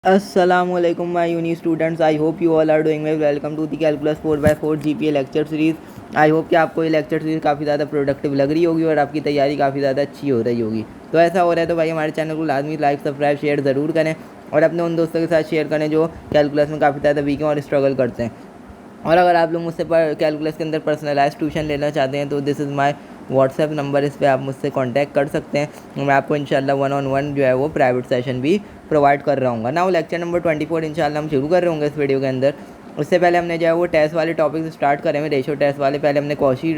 Assalamualaikum my uni students. I hope you all are doing well. Welcome to the Calculus 4x4 GPA lecture series. I hope कि आपको ये lecture series काफ़ी ज़्यादा productive लग रही होगी और आपकी तैयारी काफ़ी ज़्यादा अच्छी हो रही होगी. तो ऐसा हो रहा है तो भाई हमारे चैनल को लाजमी लाइक सब्सक्राइब शेयर ज़रूर करें और अपने उन दोस्तों के साथ शेयर करें जो कैलकुलस में काफ़ी ज़्यादा वीक हैं और स्ट्रगल करते हैं. और अगर आप लोग मुझसे कैलकुलस के अंदर पर्सनलाइज ट्यूशन लेना चाहते हैं तो this is my WhatsApp number. इस पर आप मुझसे कांटेक्ट कर सकते हैं. मैं आपको इंशाल्लाह 1-on-1 जो है वो प्राइवेट सेशन भी प्रोवाइड कर रहा हूँ. नाउ लेक्चर नंबर 24 इंशाल्लाह हम शुरू कर रहे होंगे इस वीडियो के अंदर. उससे पहले हमने जो है वो टेस्ट वाले टॉपिक स्टार्ट करें हैं. रेशियो टेस्ट वाले पहले हमने कॉशी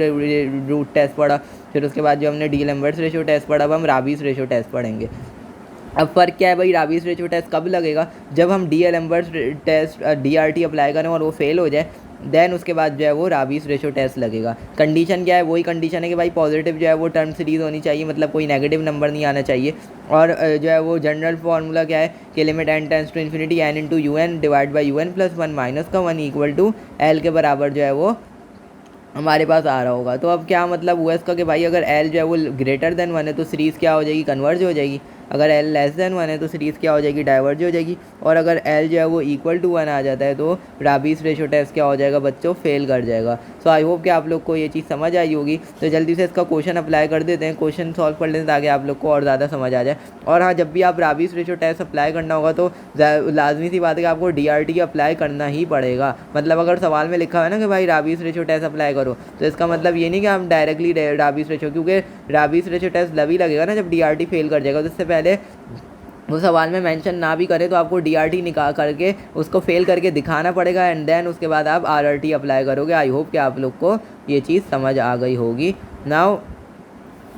रूट टेस्ट पढ़ा, फिर उसके बाद जो हमने डी-एल्बर्ट्स रेशियो टेस्ट पढ़ा, अब हम राबीस रेशियो टेस्ट पढ़ेंगे. अब फ़र्क क्या है भाई, राबीस रेशियो टेस्ट कब लगेगा? जब हम डी-एल्बर्ट्स टेस्ट DRT अप्लाई करें और वो फेल हो जाए, देन उसके बाद जो है वो राबीस रेशियो टेस्ट लगेगा. कंडीशन क्या है? वही कंडीशन है कि भाई पॉजिटिव जो है वो टर्म सीरीज़ होनी चाहिए, मतलब कोई नेगेटिव नंबर नहीं आना चाहिए. और जो है वो जनरल फार्मूला क्या है कि limit n tends to infinity n into u n divide by u n plus one minus का 1 इक्वल टू l के बराबर जो है वो हमारे पास आ रहा होगा. तो अब क्या मतलब हुआ इसका कि भाई अगर l जो है वो ग्रेटर देन 1 है तो सीरीज़ क्या हो जाएगी? कन्वर्ज हो जाएगी. अगर l लेस देन 1 है तो सीरीज़ क्या हो जाएगी? डाइवर्ज हो जाएगी. और अगर l जो है वो इक्वल टू 1 आ जाता है तो राबीस रेशियो टेस्ट क्या हो जाएगा बच्चों? फेल कर जाएगा. सो आई होप कि आप लोग को ये चीज़ समझ आई होगी. तो जल्दी से इसका क्वेश्चन अप्लाई कर देते हैं, क्वेश्चन सॉल्व कर लेते हैं ताकि आप लोग को और ज़्यादा समझ आ जाए. और हाँ, जब भी आप राबीस रेशियो टेस्ट अप्लाई करना होगा तो लाजमी सी बात है कि आपको DRT अप्लाई करना ही पड़ेगा. मतलब अगर सवाल में लिखा है ना कि भाई राबीस रेशियो टेस्ट अप्लाई करो, तो इसका मतलब ये नहीं कि हम डायरेक्टली राबीस रेशियो, क्योंकि राबीस रेशियो टेस्ट तभी लगेगा ना जब DRT फेल कर जाएगा. तो इससे पहले वो सवाल में मेंशन ना भी करे तो आपको DRT निकाल करके उसको फेल करके दिखाना पड़ेगा एंड देन उसके बाद आप RRT अप्लाई करोगे. आई होप कि आप लोग को ये चीज़ समझ आ गई होगी. नाउ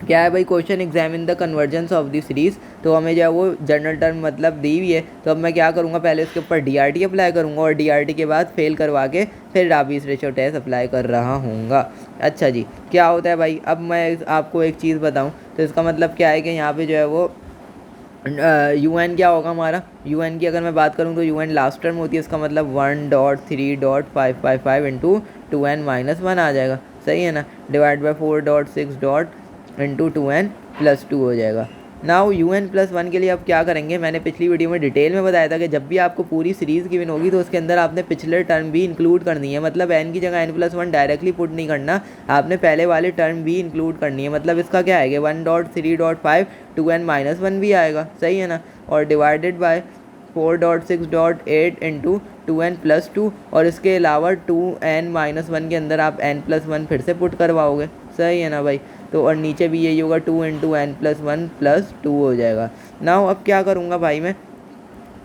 क्या है भाई, question examine the convergence of the series. तो हमें जो है वो जनरल टर्म मतलब दी हुई है. तो अब मैं क्या करूँगा, पहले उसके ऊपर DRT अप्लाई करूँगा और DRT के बाद फेल करवा के फिर राबीस रेशियो टेस्ट अप्लाई कर रहा हूँगा. अच्छा जी, क्या होता है भाई, अब मैं आपको एक चीज़ बताऊँ. तो इसका मतलब क्या है कि यहाँ पे जो है वो UN क्या होगा हमारा? UN की अगर मैं बात करूँ तो UN लास्ट टर्म होती है. इसका मतलब 1.3.555 इंटू 2n माइनस 1 आ जाएगा. सही है ना? Divide by 4.6 into 2n plus 2 हो जाएगा. नाउ UN प्लस 1 के लिए अब क्या करेंगे, मैंने पिछली वीडियो में डिटेल में बताया था कि जब भी आपको पूरी सीरीज़ गिवन होगी तो उसके अंदर आपने पिछले टर्म भी इंक्लूड करनी है. मतलब n की जगह n प्लस 1 डायरेक्टली पुट नहीं करना, आपने पहले वाले टर्म भी इंक्लूड करनी है. मतलब इसका क्या है कि 1.3.5 2n माइनस 1 भी आएगा. सही है ना? और divided by 4.6.8 into 2n plus 2, और इसके अलावा 2n माइनस 1 के अंदर आप n प्लस 1 फिर से पुट करवाओगे. सही है ना भाई? तो और नीचे भी यही होगा 2 इंटू n प्लस 1 प्लस 2 हो जाएगा. नाउ अब क्या करूँगा भाई मैं,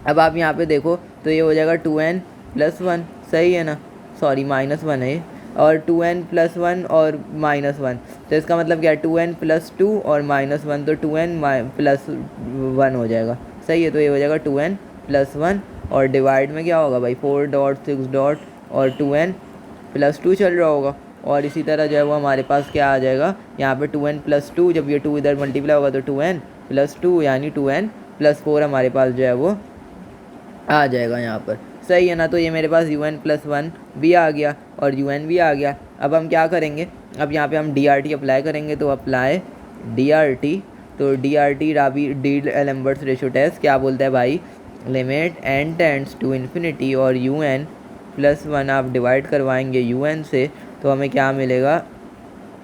अब आप यहाँ पे देखो तो ये हो जाएगा 2n प्लस 1. सही है ना? सॉरी माइनस 1 है ये, और 2n प्लस 1 और माइनस 1. तो इसका मतलब क्या है, 2n प्लस 2 और माइनस 1, तो 2n प्लस 1 हो जाएगा. सही है? तो ये हो जाएगा 2n प्लस 1 और डिवाइड में क्या होगा भाई 4.6 और 2n प्लस 2 चल रहा होगा. और इसी तरह जो है वो हमारे पास क्या आ जाएगा यहाँ पे 2n प्लस 2, जब ये 2 इधर मल्टीप्लाई होगा तो 2n प्लस 2 यानी 2n प्लस 4 हमारे पास जो है वो आ जाएगा यहाँ पर. सही है ना? तो ये मेरे पास UN प्लस 1 भी आ गया और UN भी आ गया. अब हम क्या करेंगे, अब यहाँ पे हम DRT अप्लाई करेंगे. तो अप्लाई DRT, तो DRT डी-एल्बर्ट्स रेशियो टेस्ट क्या बोलता है भाई, limit n tends to infinity और UN प्लस 1 आप डिवाइड करवाएंगे UN से तो हमें क्या मिलेगा.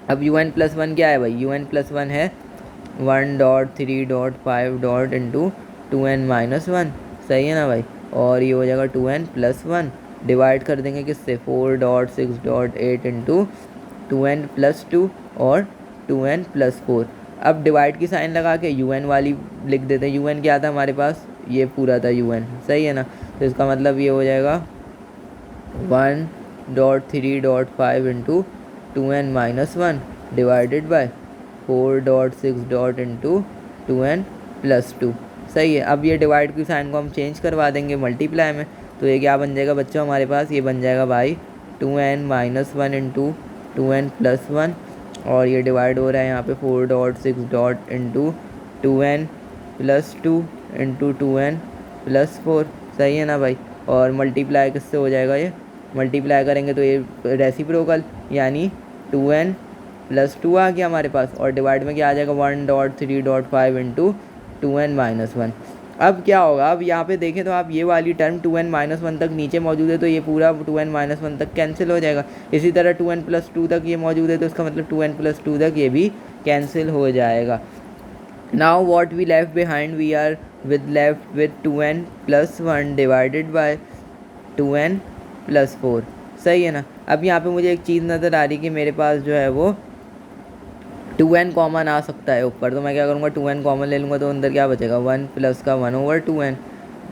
अब UN प्लस 1 क्या है भाई, UN प्लस 1 है 1.3.5 इंटू 2n माइनस 1. सही है ना भाई? और ये हो जाएगा 2n प्लस 1, डिवाइड कर देंगे किससे 4.6.8 इंटू 2n प्लस 2 और 2n प्लस 4. अब डिवाइड की साइन लगा के UN वाली लिख देते हैं. UN क्या था हमारे पास, ये पूरा था UN. सही है ना? तो इसका मतलब ये हो जाएगा 1.3.5 into 2n minus 1 divided by 4.6 into 2n plus 2. सही है? अब ये डिवाइड की साइन को हम चेंज करवा देंगे मल्टीप्लाई में. तो ये क्या बन जाएगा बच्चों हमारे पास, ये बन जाएगा भाई 2n minus 1 into 2n plus 1, और ये डिवाइड हो रहा है यहाँ पे 4.6 into 2n plus 2 into 2n plus 4. सही है ना भाई? और मल्टीप्लाई किससे हो जाएगा, ये मल्टीप्लाई करेंगे तो ये रेसिप्रोकल यानी 2n प्लस 2 आ गया हमारे पास, और डिवाइड में क्या आ जाएगा 1.3.5 इंटू 2n माइनस 1. अब क्या होगा, अब यहाँ पे देखें तो आप ये वाली टर्म 2n-1 तक नीचे मौजूद है तो ये पूरा 2n-1 तक कैंसिल हो जाएगा। इसी तरह 2n+2 तक ये मौजूद है तो इसका मतलब 2n+2 तक ये भी कैंसिल हो जाएगा। Now what we left behind, we are left with 2n+1 divided by 2n+4। सही है ना। अब यहाँ पे मुझे एक चीज़ नज़र आ रही कि मेरे पास जो है वो 2n कॉमन आ सकता है ऊपर, तो मैं क्या करूँगा 2n कॉमन ले लूँगा तो अंदर क्या बचेगा 1 + का 1/2n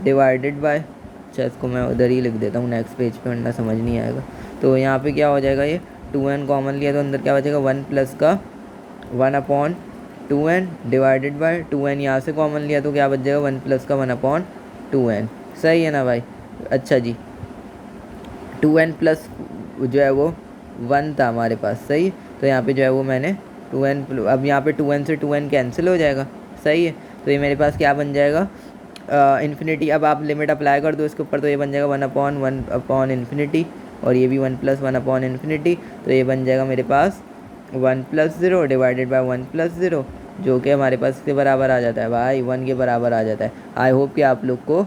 डिवाइडेड बाय, अच्छा इसको मैं उधर ही लिख देता हूँ, नेक्स्ट पेज पे वरना समझ नहीं आएगा। तो यहाँ पे क्या हो जाएगा, ये 2n कॉमन लिया तो अंदर क्या बचेगा 1 + का 1/2n डिवाइडेड बाय 2n, यहाँ से कॉमन लिया तो क्या बच जाएगा 1 + का 1/2n। सही है ना भाई। अच्छा जी, 2n प्लस जो है वो 1 था हमारे पास, सही। तो यहाँ पे जो है वो मैंने 2n, अब यहाँ पे 2n से 2n कैंसिल हो जाएगा। सही है। तो ये मेरे पास क्या बन जाएगा इन्फिनिटी। अब आप लिमिट अप्लाई कर दो इसके ऊपर तो ये बन जाएगा 1/1/∞, और ये भी 1 + 1/∞। तो ये बन जाएगा मेरे पास 1 + 0 डिवाइडेड बाय 1 + 0, जो कि हमारे पास इसके बराबर आ जाता है भाई, 1 के बराबर आ जाता है। आई होप कि आप लोग को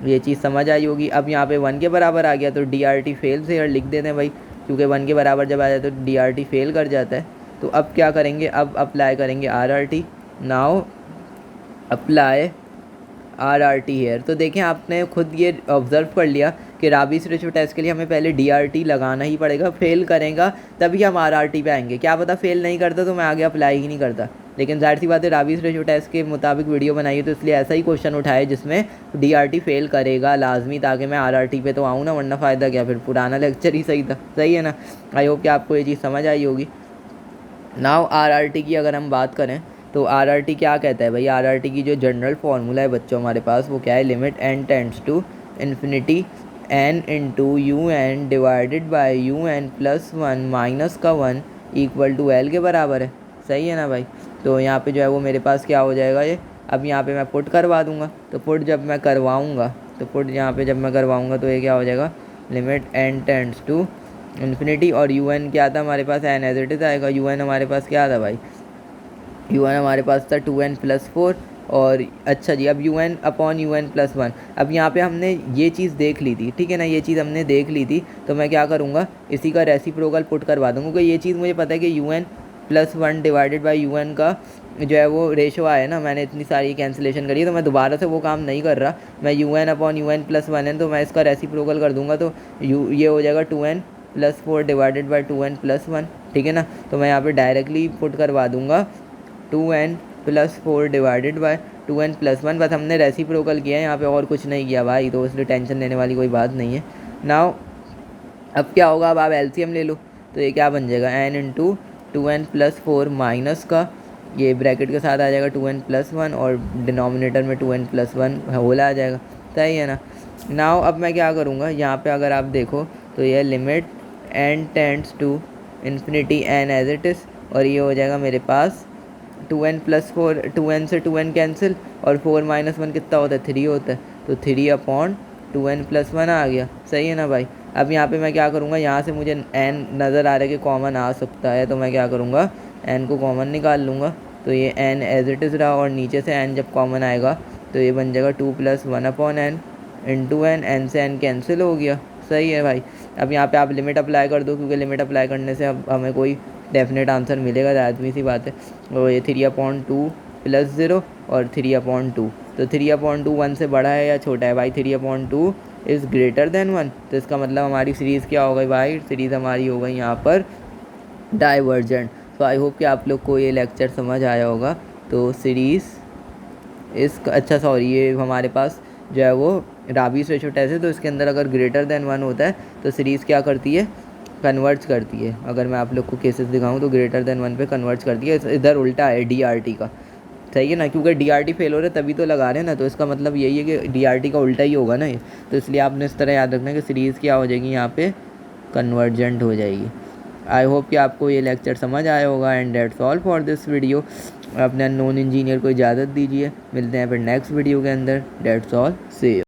ये चीज़ समझ आई होगी। अब यहाँ पे 1 के बराबर आ गया तो DRT फेल से लिख देते हैं भाई, क्योंकि 1 के बराबर जब आ जाए तो DRT फेल कर जाता है। तो अब क्या करेंगे, अब अप्लाई करेंगे RRT। Now apply RRT here. तो देखें आपने खुद ये ऑब्ज़र्व कर लिया कि राबीस रेशो टेस्ट के लिए हमें पहले DRT लगाना ही पड़ेगा, फेल करेगा तभी हम RRT पे आएंगे। क्या पता फेल नहीं करता तो मैं आगे अप्लाई ही नहीं करता, लेकिन जाहिर सी बात है राबीस रेशो टेस्ट के मुताबिक वीडियो बनाई है तो इसलिए ऐसा ही क्वेश्चन उठाए जिसमें DRT फेल करेगा लाजमी, ताकि मैं RRT पे तो आऊँ ना, वरना फ़ायदा क्या, फिर पुराना लेक्चर ही सही था। सही है ना। आई होप कि आपको ये चीज़ समझ आई होगी। नाउ RRT की अगर हम बात करें तो RRT क्या कहता है भाई, RRT की जो जनरल फार्मूला है बच्चों हमारे पास वो क्या है, limit n tends to infinity n into UN divided by UN + 1 minus का 1 इक्वल टू L के बराबर है। सही है ना भाई। तो यहाँ पे जो है वो मेरे पास क्या हो जाएगा ये, अब यहाँ पे मैं पुट करवा दूँगा। तो पुट जब मैं करवाऊँगा तो पुट यहाँ पे जब मैं करवाऊँगा तो ये क्या हो जाएगा, limit n tends to infinity, और UN क्या था हमारे पास, n एज इट इज़ आएगा। UN हमारे पास क्या था भाई, UN हमारे पास था 2n+4, और अच्छा जी अब UN/UN + 1। अब यहाँ पे हमने ये चीज़ देख ली थी, ठीक है ना, ये चीज़ हमने देख ली थी। तो मैं क्या करूँगा, इसी का रेसिप्रोकल पुट करवा दूँगा, क्योंकि ये चीज़ मुझे पता है कि UN+1 डिवाइडेड बाय UN का जो है वो रेशो आया ना, मैंने इतनी सारी कैंसिलेशन करी है तो मैं दोबारा से वो काम नहीं कर रहा। मैं UN/UN + 1 है तो मैं इसका रेसिप्रोकल कर दूँगा तो ये हो जाएगा 2n+4 डिवाइडेड बाय 2n+1, ठीक है ना। तो मैं यहाँ पे डायरेक्टली पुट करवा दूँगा 2n+4 डिवाइडेड बाय 2n+1, बस हमने रेसिप्रोकल किया है यहाँ पे और कुछ नहीं किया भाई, तो इसलिए टेंशन लेने वाली कोई बात नहीं है। नाउ अब क्या होगा, अब आप LCM ले लो तो ये क्या बन जाएगा, n इंटू 2n+4 माइनस का ये ब्रैकेट के साथ आ जाएगा 2n+1, और डिनोमिनेटर में 2n+1 होल आ जाएगा। सही है ना। नाउ अब मैं क्या करूँगा, यहाँ पे अगर आप देखो तो ये limit n tends to infinity n as it is, और ये हो जाएगा मेरे पास 2n+4, 2n से 2n कैंसिल, और 4 - 1 कितना होता है, 3 होता है, तो 3/2n+1 आ गया। सही है ना भाई। अब यहाँ पे मैं क्या करूँगा, यहाँ से मुझे n नज़र आ रहा है कि कॉमन आ सकता है, तो मैं क्या करूँगा n को कॉमन निकाल लूँगा। तो ये n एज इट इज़ रहा, और नीचे से n जब कॉमन आएगा तो ये बन जाएगा 2 + 1/n इंटू n से n कैंसिल हो गया। सही है भाई। अब यहाँ पे आप लिमिट अप्लाई कर दो, क्योंकि लिमिट अप्लाई करने से अब हमें कोई डेफिनेट आंसर मिलेगा, लाजमी सी बात है। और ये 3/2 + 0 और 3/2, तो 3/2 1 से बड़ा है या छोटा है भाई, 3/2 इज़ ग्रेटर देन 1, तो इसका मतलब हमारी सीरीज़ क्या हो गई भाई, सीरीज़ हमारी हो गई यहाँ पर डाइवर्जेंट। तो आई होप कि आप लोग को ये लेक्चर समझ आया होगा। तो सीरीज़ इस अच्छा सॉरी ये हमारे पास जो है वो राबीस रेशो टेस्ट है, तो इसके अंदर अगर ग्रेटर देन 1 होता है तो सीरीज़ क्या करती है, कन्वर्ट्स करती है। अगर मैं आप लोग को केसेस दिखाऊं तो ग्रेटर देन 1 पे कन्वर्ट्स करती है। इधर उल्टा है DRT का। सही है ना, क्योंकि DRT फेल हो रहा है तभी तो लगा रहे हैं ना, तो इसका मतलब यही है कि DRT का उल्टा ही होगा ना ये, तो इसलिए आपने इस तरह याद रखना है कि सीरीज़ क्या हो जाएगी, यहाँ पे कन्वर्जेंट हो जाएगी। आई होप कि आपको ये लेक्चर समझ आया होगा। And that's all for this video. अपने अननोन इंजीनियर को इजाज़त दीजिए, मिलते हैं फिर नेक्स्ट वीडियो के अंदर। That's all, see you.